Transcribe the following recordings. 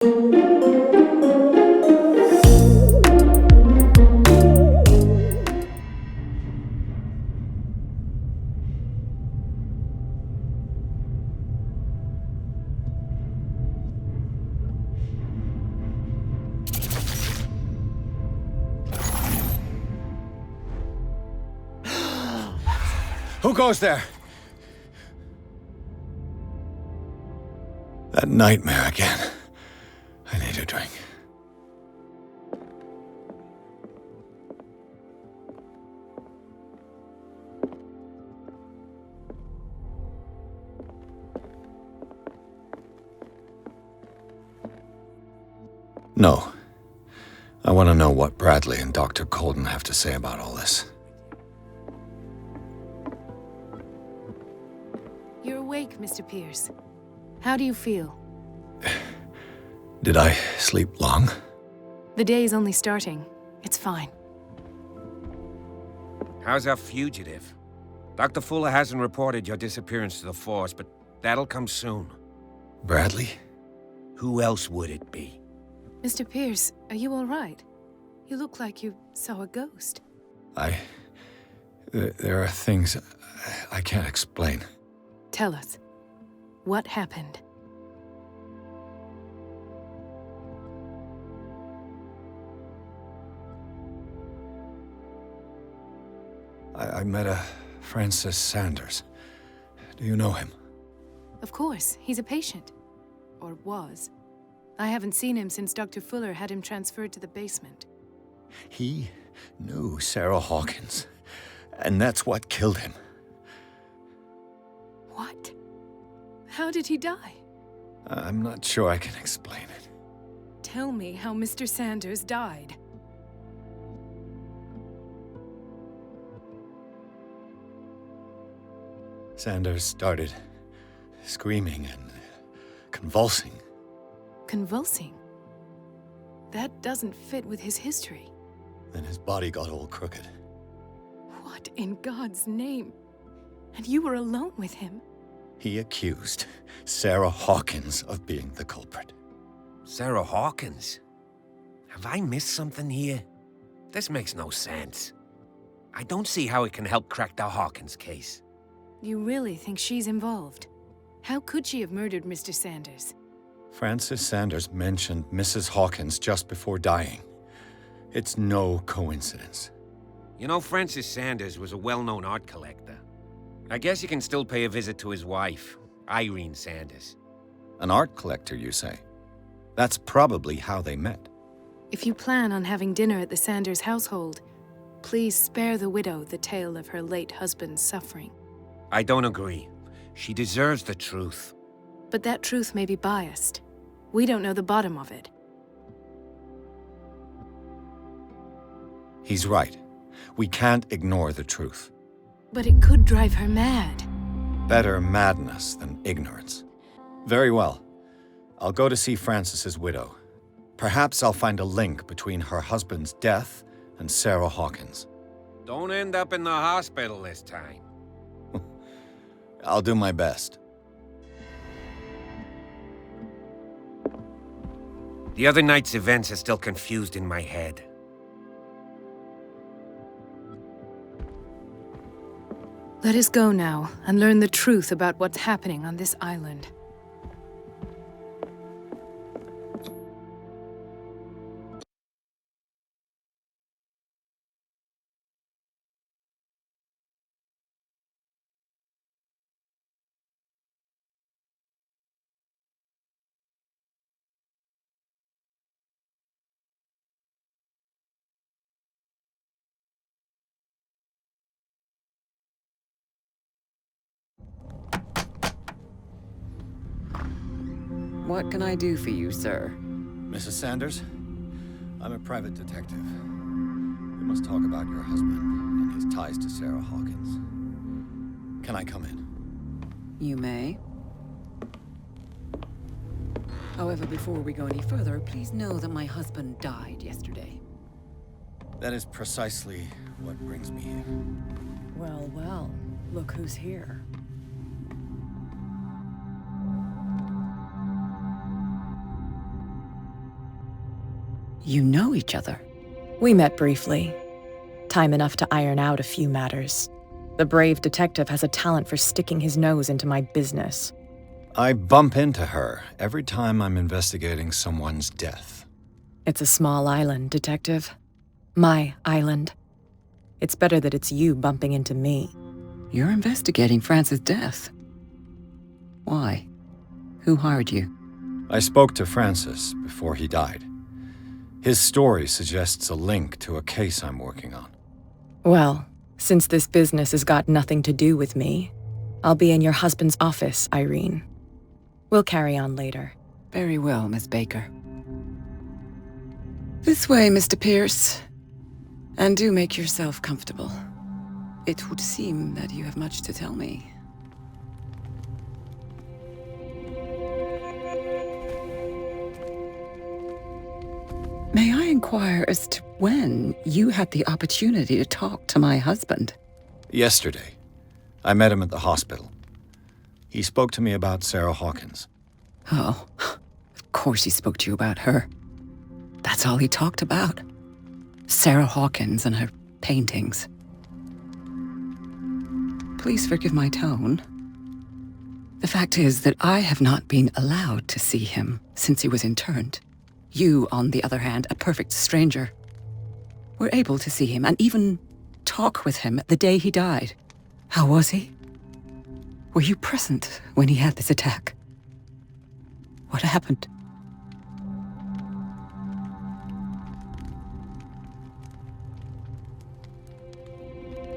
Who goes there? That nightmare again. I need a drink. No. I want to know what Bradley and Dr. Colden have to say about all this. You're awake, Mr. Pierce. How do you feel? Did I sleep long? The day is only starting. It's fine. How's our fugitive? Dr. Fuller hasn't reported your disappearance to the force, but that'll come soon. Bradley? Who else would it be? Mr. Pierce, are you all right? You look like you saw a ghost. There are things I can't explain. Tell us. What happened? I met a Francis Sanders. Do you know him? Of course, he's a patient. Or was. I haven't seen him since Dr. Fuller had him transferred to the basement. He knew Sarah Hawkins, and that's what killed him. What? How did he die? I'm not sure I can explain it. Tell me how Mr. Sanders died. Sanders started screaming and convulsing. Convulsing? That doesn't fit with his history. Then his body got all crooked. What in God's name? And you were alone with him? He accused Sarah Hawkins of being the culprit. Sarah Hawkins? Have I missed something here? This makes no sense. I don't see how it can help crack the Hawkins case. You really think she's involved? How could she have murdered Mr. Sanders? Francis Sanders mentioned Mrs. Hawkins just before dying. It's no coincidence. You know, Francis Sanders was a well-known art collector. I guess you can still pay a visit to his wife, Irene Sanders. An art collector, you say? That's probably how they met. If you plan on having dinner at the Sanders household, please spare the widow the tale of her late husband's suffering. I don't agree. She deserves the truth. But that truth may be biased. We don't know the bottom of it. He's right. We can't ignore the truth. But it could drive her mad. Better madness than ignorance. Very well. I'll go to see Francis's widow. Perhaps I'll find a link between her husband's death and Sarah Hawkins. Don't end up in the hospital this time. I'll do my best. The other night's events are still confused in my head. Let us go now and learn the truth about what's happening on this island. What can I do for you, sir? Mrs. Sanders? I'm a private detective. We must talk about your husband and his ties to Sarah Hawkins. Can I come in? You may. However, before we go any further, please know that my husband died yesterday. That is precisely what brings me here. Well, well, look who's here. You know each other? We met briefly. Time enough to iron out a few matters. The brave detective has a talent for sticking his nose into my business. I bump into her every time I'm investigating someone's death. It's a small island, Detective. My island. It's better that it's you bumping into me. You're investigating Francis' death. Why? Who hired you? I spoke to Francis before he died. His story suggests a link to a case I'm working on. Well, since this business has got nothing to do with me, I'll be in your husband's office, Irene. We'll carry on later. Very well, Miss Baker. This way, Mr. Pierce. And do make yourself comfortable. It would seem that you have much to tell me. May I inquire as to when you had the opportunity to talk to my husband? Yesterday, I met him at the hospital. He spoke to me about Sarah Hawkins. Oh, of course he spoke to you about her. That's all he talked about. Sarah Hawkins and her paintings. Please forgive my tone. The fact is that I have not been allowed to see him since he was interned. You, on the other hand, a perfect stranger, were able to see him and even talk with him the day he died. How was he? Were you present when he had this attack? What happened?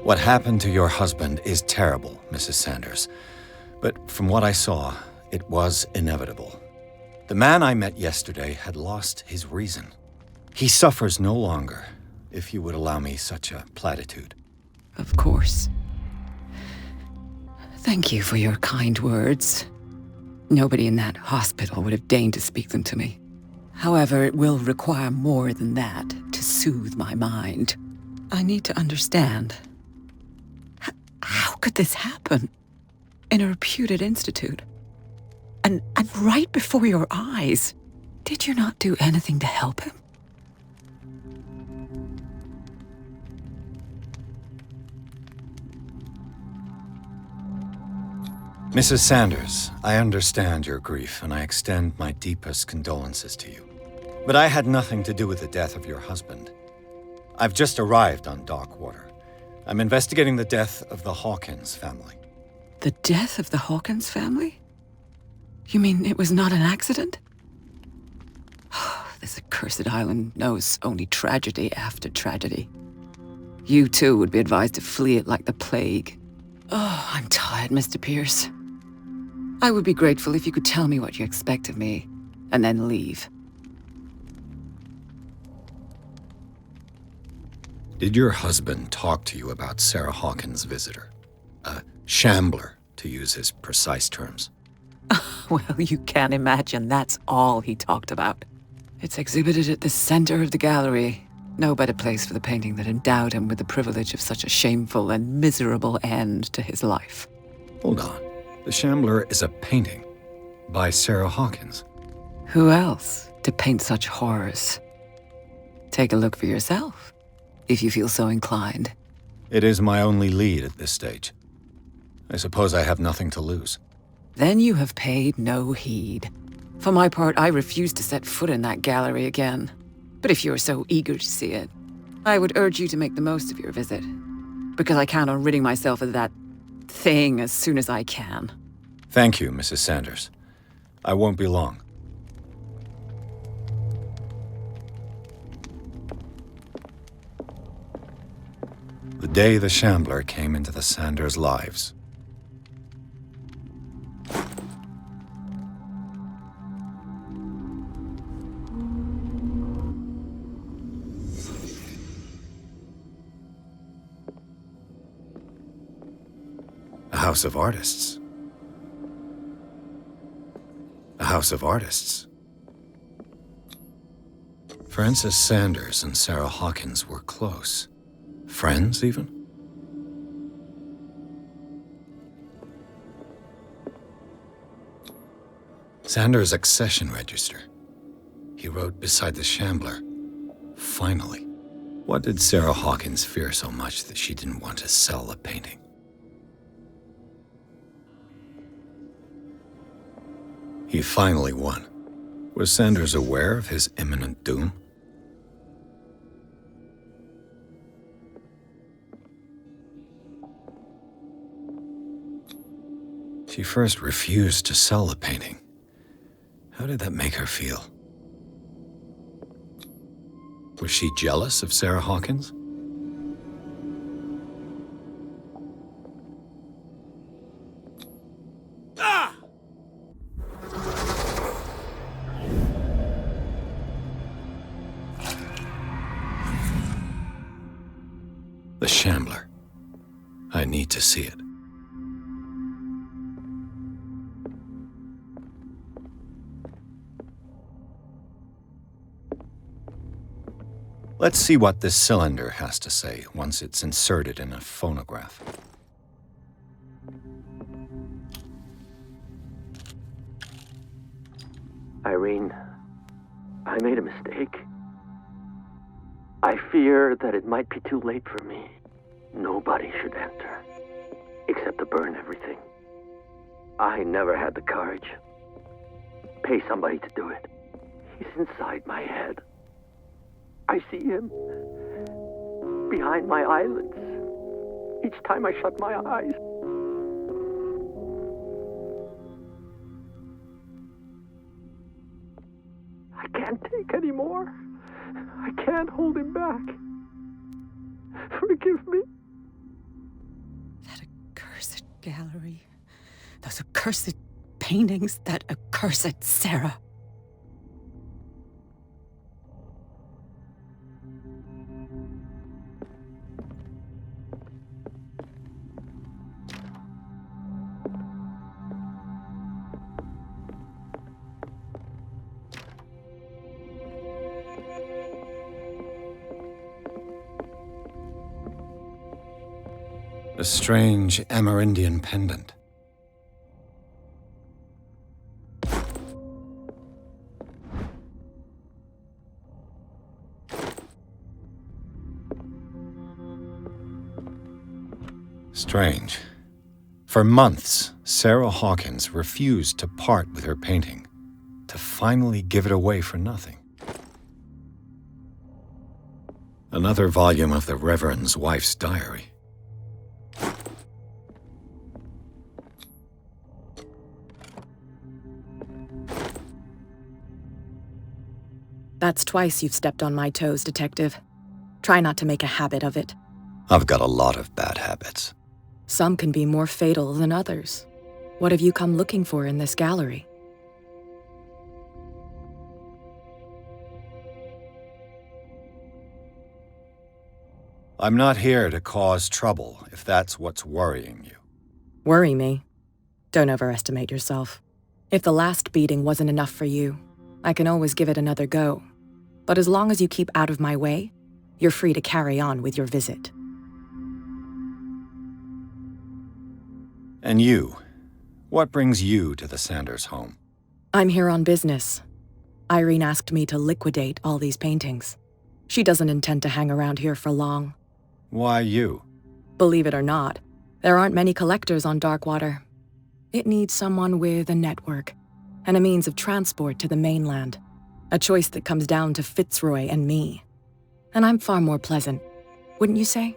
What happened to your husband is terrible, Mrs. Sanders. But from what I saw, it was inevitable. The man I met yesterday had lost his reason. He suffers no longer, if you would allow me such a platitude. Of course. Thank you for your kind words. Nobody in that hospital would have deigned to speak them to me. However, it will require more than that to soothe my mind. I need to understand. How could this happen? In a reputed institute? And right before your eyes. Did you not do anything to help him? Mrs. Sanders, I understand your grief, and I extend my deepest condolences to you. But I had nothing to do with the death of your husband. I've just arrived on Darkwater. I'm investigating the death of the Hawkins family. The death of the Hawkins family? You mean it was not an accident? This accursed island knows only tragedy after tragedy. You too would be advised to flee it like the plague. Oh, I'm tired, Mr. Pierce. I would be grateful if you could tell me what you expect of me, and then leave. Did your husband talk to you about Sarah Hawkins' visitor? A shambler, to use his precise terms. Well, you can imagine that's all he talked about. It's exhibited at the center of the gallery. No better place for the painting that endowed him with the privilege of such a shameful and miserable end to his life. Hold on. The Shambler is a painting by Sarah Hawkins. Who else to paint such horrors? Take a look for yourself, if you feel so inclined. It is my only lead at this stage. I suppose I have nothing to lose. Then you have paid no heed. For my part, I refuse to set foot in that gallery again. But if you're so eager to see it, I would urge you to make the most of your visit. Because I count on ridding myself of that thing as soon as I can. Thank you, Mrs. Sanders. I won't be long. The day the Shambler came into the Sanders' lives. A house of artists. A house of artists. Francis Sanders and Sarah Hawkins were close. Friends, even? Sanders' accession register. He wrote beside the Shambler, Finally. What did Sarah Hawkins fear so much that she didn't want to sell the painting? He finally won. Was Sanders aware of his imminent doom? She first refused to sell the painting. How did that make her feel? Was she jealous of Sarah Hawkins? Ah! The Shambler. I need to see it. Let's see what this cylinder has to say once it's inserted in a phonograph. Irene, I made a mistake. I fear that it might be too late for me. Nobody should enter, except to burn everything. I never had the courage. Pay somebody to do it. He's inside my head. I see him behind my eyelids each time I shut my eyes. I can't take any more. I can't hold him back. Forgive me. That accursed gallery. Those accursed paintings. That accursed Sarah. A strange Amerindian pendant. Strange. For months, Sarah Hawkins refused to part with her painting, to finally give it away for nothing. Another volume of the Reverend's wife's diary. That's twice you've stepped on my toes, Detective. Try not to make a habit of it. I've got a lot of bad habits. Some can be more fatal than others. What have you come looking for in this gallery? I'm not here to cause trouble, if that's what's worrying you. Worry me? Don't overestimate yourself. If the last beating wasn't enough for you, I can always give it another go. But as long as you keep out of my way, you're free to carry on with your visit. And you? What brings you to the Sanders home? I'm here on business. Irene asked me to liquidate all these paintings. She doesn't intend to hang around here for long. Why you? Believe it or not, there aren't many collectors on Darkwater. It needs someone with a network and a means of transport to the mainland. A choice that comes down to Fitzroy and me. And I'm far more pleasant, wouldn't you say?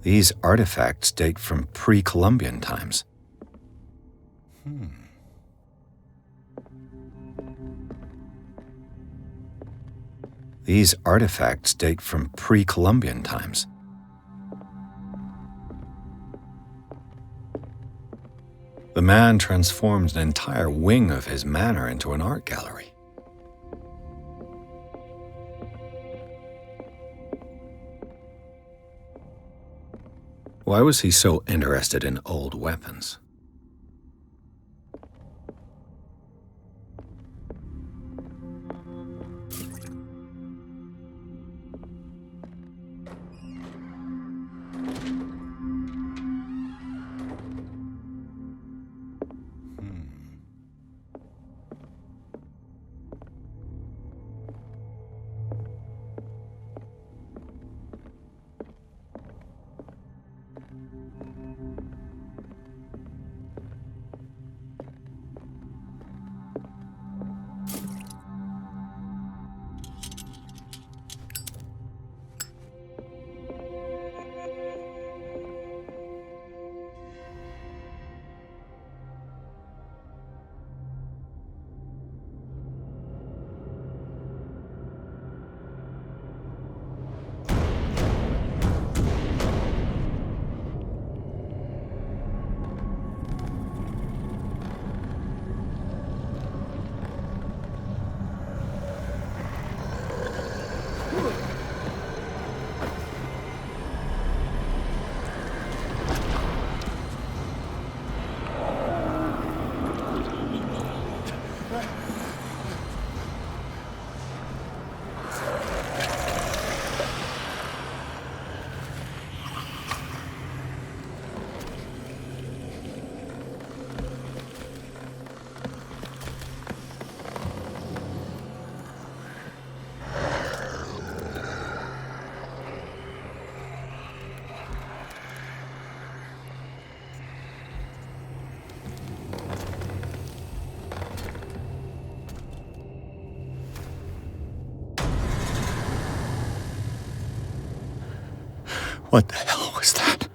These artifacts date from pre-Columbian times. These artifacts date from pre-Columbian times. The man transformed an entire wing of his manor into an art gallery. Why was he so interested in old weapons? What the hell was that?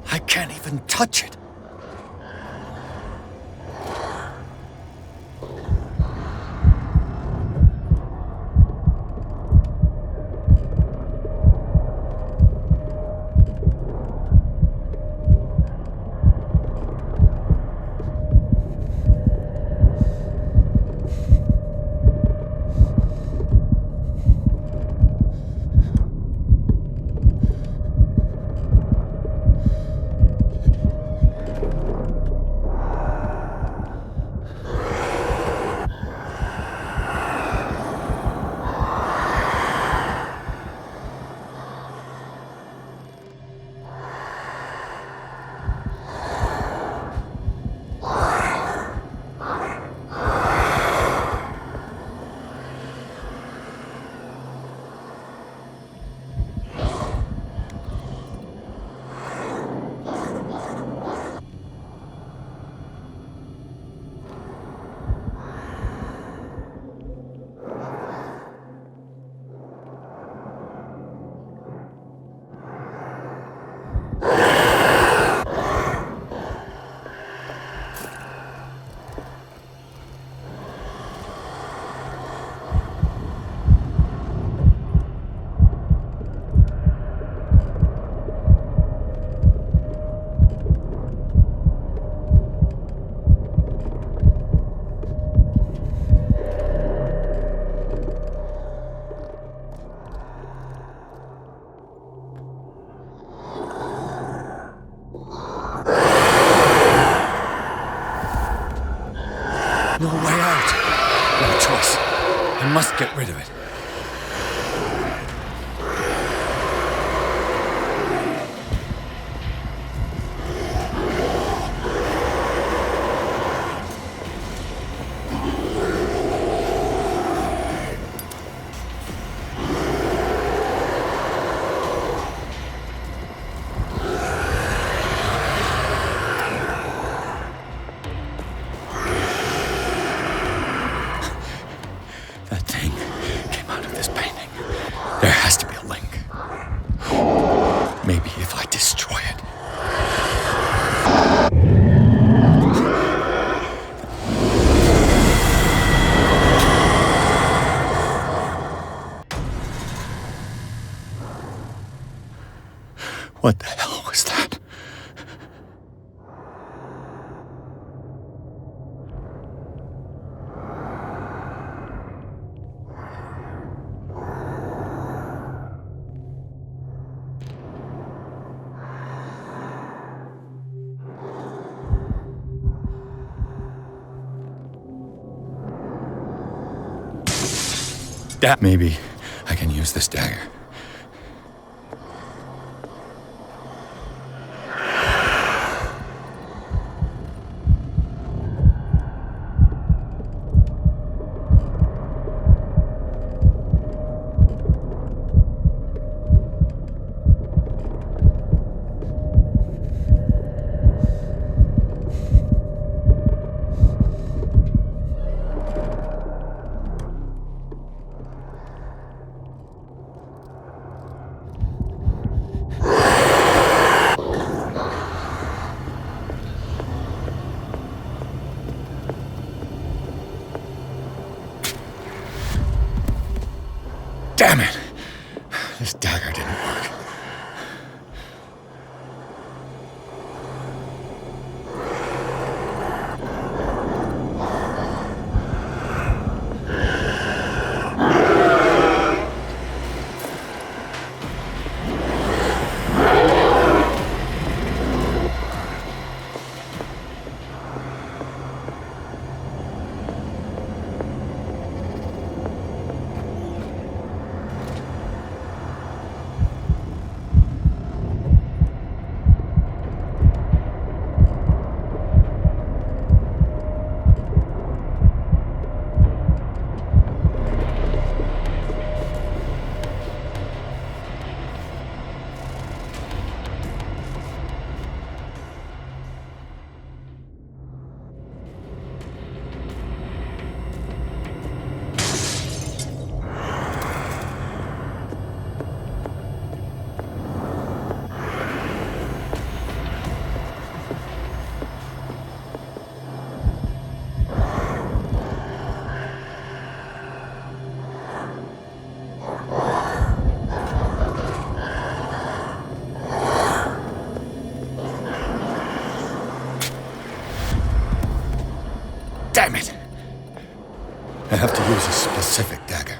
I can't even touch it. No way out. No choice. I must get rid of it. That thing What the hell was that? Maybe I can use this dagger. Damn it! This dagger didn't work. Damn it! I have to use a specific dagger.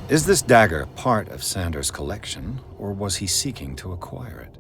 Is this dagger part of Sanders' collection, or was he seeking to acquire it?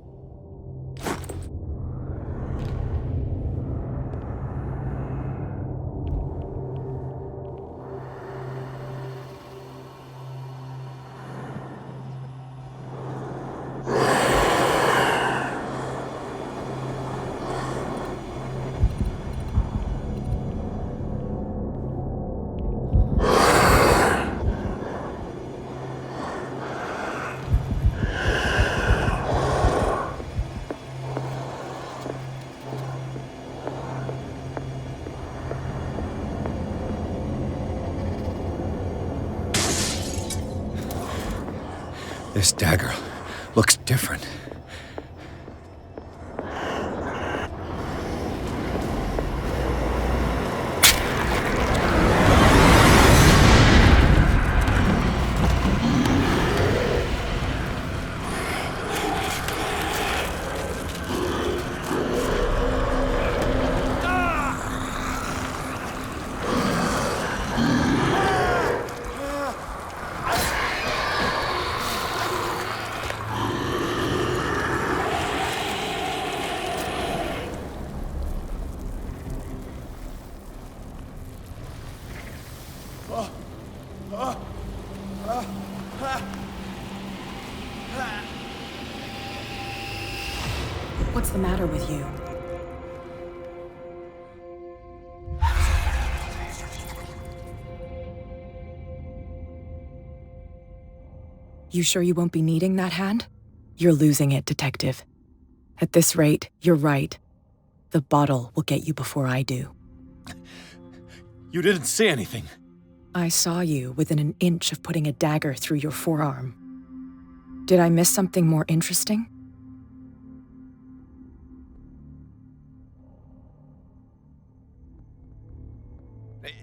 This dagger looks different. What's the matter with you? You sure you won't be needing that hand? You're losing it, Detective. At this rate, you're right. The bottle will get you before I do. You didn't see anything. I saw you within an inch of putting a dagger through your forearm. Did I miss something more interesting?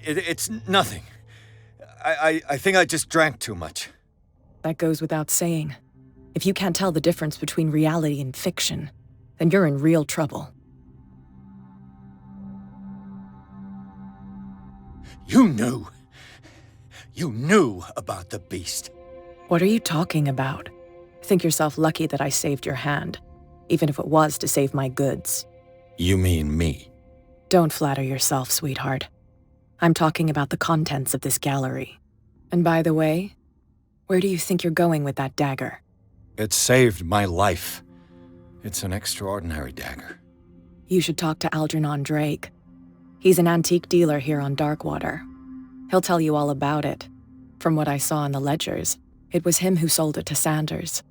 It's nothing. I think I just drank too much. That goes without saying. If you can't tell the difference between reality and fiction, then you're in real trouble. You knew. You knew about the beast. What are you talking about? Think yourself lucky that I saved your hand, even if it was to save my goods. You mean me? Don't flatter yourself, sweetheart. I'm talking about the contents of this gallery. And by the way, where do you think you're going with that dagger? It saved my life. It's an extraordinary dagger. You should talk to Algernon Drake. He's an antique dealer here on Darkwater. He'll tell you all about it. From what I saw in the ledgers, it was him who sold it to Sanders.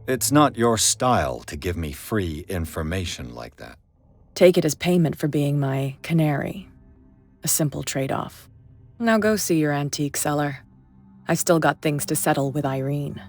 It's not your style to give me free information like that. Take it as payment for being my canary. A simple trade-off. Now go see your antique seller. I still got things to settle with Irene.